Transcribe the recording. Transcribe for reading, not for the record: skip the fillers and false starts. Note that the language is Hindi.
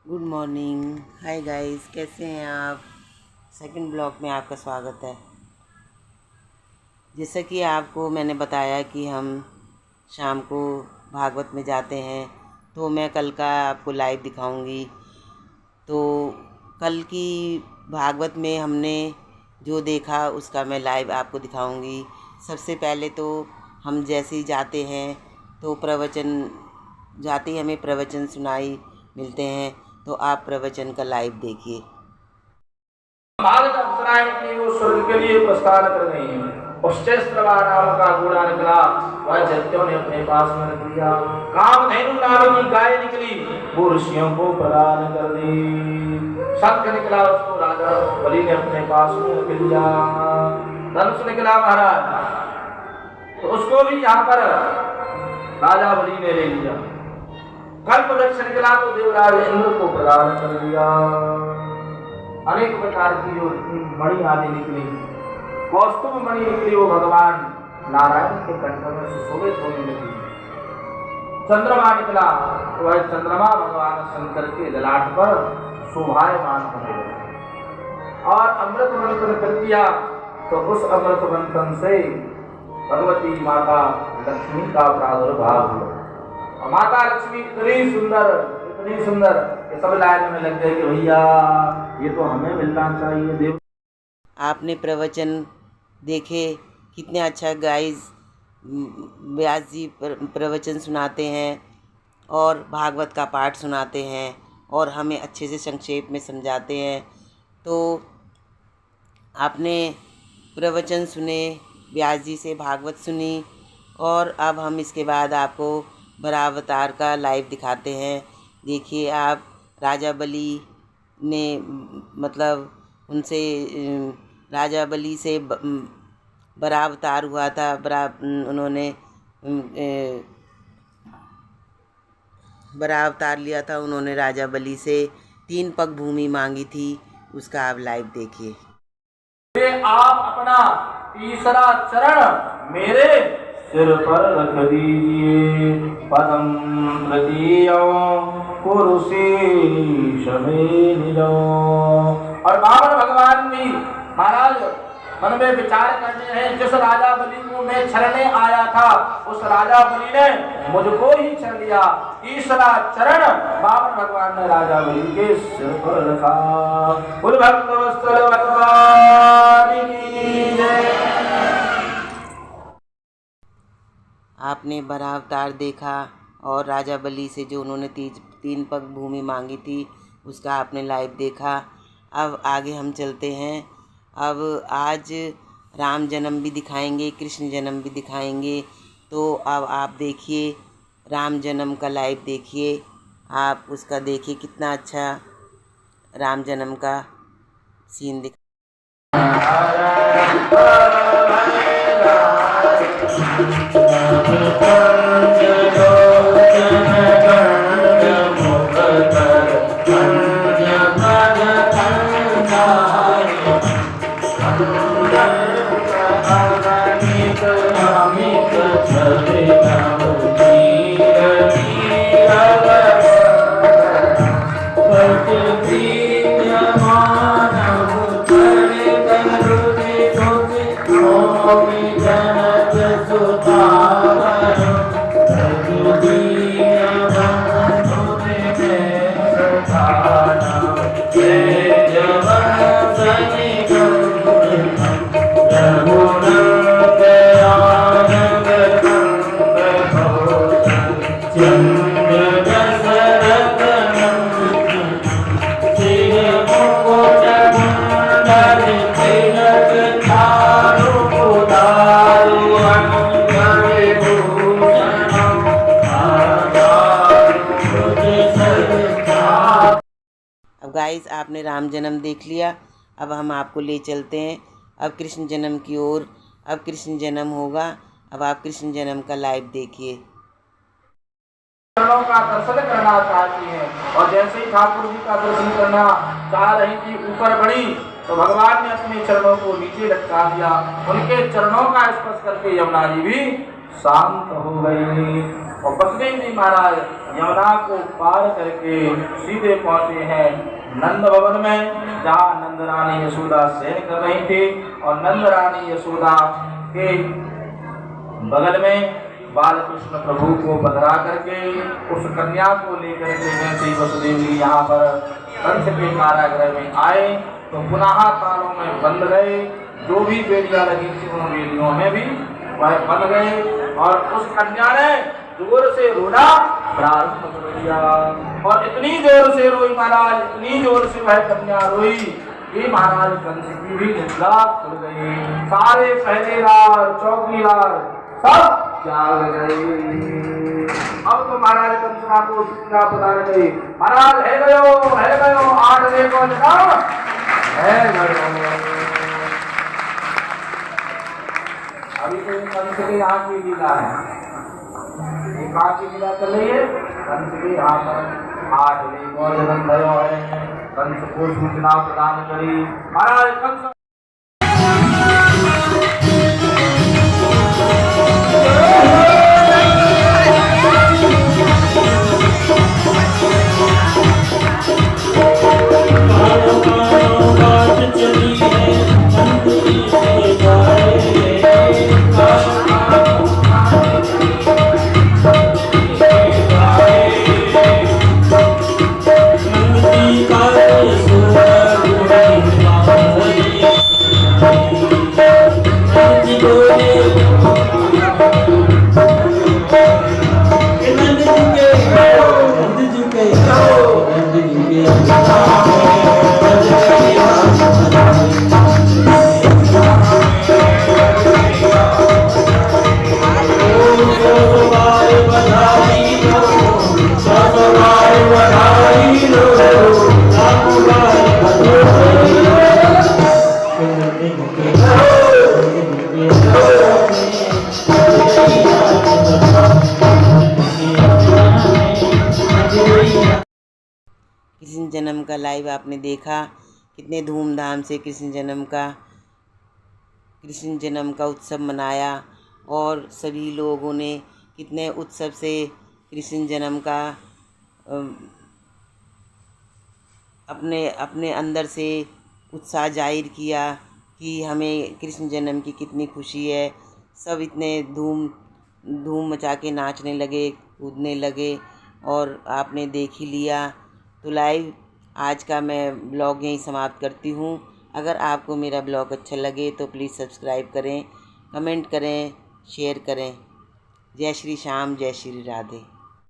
Good morning. हाय गाइस, कैसे हैं आप। सेकंड ब्लॉग में आपका स्वागत है। जैसा कि आपको मैंने बताया कि हम शाम को भागवत में जाते हैं, तो मैं कल का आपको लाइव दिखाऊंगी। तो कल की भागवत में हमने जो देखा उसका मैं लाइव आपको दिखाऊंगी। सबसे पहले तो हम जैसे ही जाते हैं तो जाते ही हमें प्रवचन सुनाई मिलते हैं, तो आप प्रवचन का लाइव देखिए। भागवत अप्सराएं की वो स्वर्ग के लिए प्रस्थान कर गई हैं। उच्चैस्त्रवा नाम का घोड़ा निकला, वह दैत्यों ने अपने पास में रख लिया। कामधेनु नाम की गाय निकली, वो ऋषियों को प्रदान कर दी। शंख निकला, उसको राजा बलि ने अपने पास में रख लिया। धनुष निकला महाराज, तो उसको भी यहाँ पर राजा बलि ने ले लिया। कल्प वृक्ष निकला तो देवराज इंद्र को प्रदान कर दिया। अनेक प्रकार की जो मणि आदि निकली, कौस्तुभ मणि निकली, वो भगवान नारायण के कंठ में सुशोभित होने लगी। चंद्रमा निकला, तो वह चंद्रमा भगवान शंकर के ललाट पर शोभायमान होने लगा। और अमृत मंथन कर दिया, तो उस अमृत मंथन से भगवती माता लक्ष्मी का प्रादुर्भाव हुआ। माता लक्ष्मी इतनी सुंदर कि सब लाइन में लग गए कि भैया ये तो हमें मिलना चाहिए। देव आपने प्रवचन देखे, कितने अच्छा गाइस व्यास जी प्रवचन सुनाते हैं और भागवत का पाठ सुनाते हैं और हमें अच्छे से संक्षेप में समझाते हैं। तो आपने प्रवचन सुने, व्यास जी से भागवत सुनी, और अब हम इसके बाद आपको वरावतार का लाइव दिखाते हैं। देखिए आप, राजा बलि ने राजा बलि से वरावतार हुआ था। उन्होंने वरावतार लिया था उन्होंने राजा बलि से 3 पग भूमि मांगी थी। उसका आप लाइव देखिए। आप अपना तीसरा चरण मेरे सिर पर रख दीजिए। पदम तृतीयो कुरुशीष में निजो। और बाबर भगवान भी महाराज मन में विचार करते हैं, जिस राजा बलि को मैं छलने आया था, उस राजा बलि ने मुझको ही छल लिया। तीसरा चरण बाबर भगवान ने राजा बलि के सिर पर रखा। बोल भक्तवत्सल भगवान की जय। आपने वरावतार देखा और राजा बलि से जो उन्होंने 3 पग भूमि मांगी थी, उसका आपने लाइव देखा। अब आगे हम चलते हैं। अब आज राम जन्म भी दिखाएंगे, कृष्ण जन्म भी दिखाएंगे। तो अब आप देखिए, राम जन्म का लाइव देखिए। आप उसका देखिए, कितना अच्छा राम जन्म का सीन दिखा। अब गाइस, आपने राम जन्म देख लिया। अब हम आपको ले चलते हैं अब कृष्ण जन्म की ओर। अब कृष्ण जन्म होगा। अब आप कृष्ण जन्म का लाइव देखिए। चरणों का दर्शन करना चाहती है, और जैसे ही ठाकुर जी का दर्शन करना चाह रही थी, ऊपर बढ़ी तो भगवान ने अपने चरणों को नीचे लटका दिया। उनके चरणों का स्पर्श करके यमुना जी भी शांत हो गई। और वसुदेव जी महाराज यमुना को पार करके सीधे पहुंचे हैं नंद भवन में, जहाँ नंद रानी यशोदा शयन कर रही थी। और नंद रानी यशोदा के बगल में बालकृष्ण प्रभु को बधरा करके उस कन्या को लेकर के जैसे वसुदेव जी यहाँ पर कंस के कारागृह में आए तो पुनः तालों में बंद गए। जो भी बेड़ियां लगी थी उन बेड़ियों में भी वह बंद गए और उस कन्या ने जोर से रोना प्रारंभ कर दिया। और इतनी जोर से रोई महाराज, इतनी जोर से वह कन्या रोई कि महाराज कंस की भी निद्रा खुल गई। सारे पहरेदार चौकीदार सब जाग गए। अब तो महाराज कंसना को सूचना प्रदान गई, महाराज है गयो 8 देखो जगह है गयो। अभी तो कंस के यहाँ की लीला है, कहाँ की लीला चल रही है? कंस के यहाँ पर 8 देखो जगह भयो है। कंस को सूचना प्रदान करी, महाराज कंस कृष्ण जन्म का लाइव आपने देखा, कितने धूमधाम से कृष्ण जन्म का उत्सव मनाया और सभी लोगों ने कितने उत्सव से कृष्ण जन्म का अपने अंदर से उत्साह जाहिर किया कि हमें कृष्ण जन्म की कितनी खुशी है। सब इतने धूम मचा के नाचने लगे, कूदने लगे और आपने देख ही लिया। तो लाइव आज का मैं ब्लॉग यहीं समाप्त करती हूँ। अगर आपको मेरा ब्लॉग अच्छा लगे तो प्लीज़ सब्सक्राइब करें, कमेंट करें, शेयर करें। जय श्री श्याम, जय श्री राधे।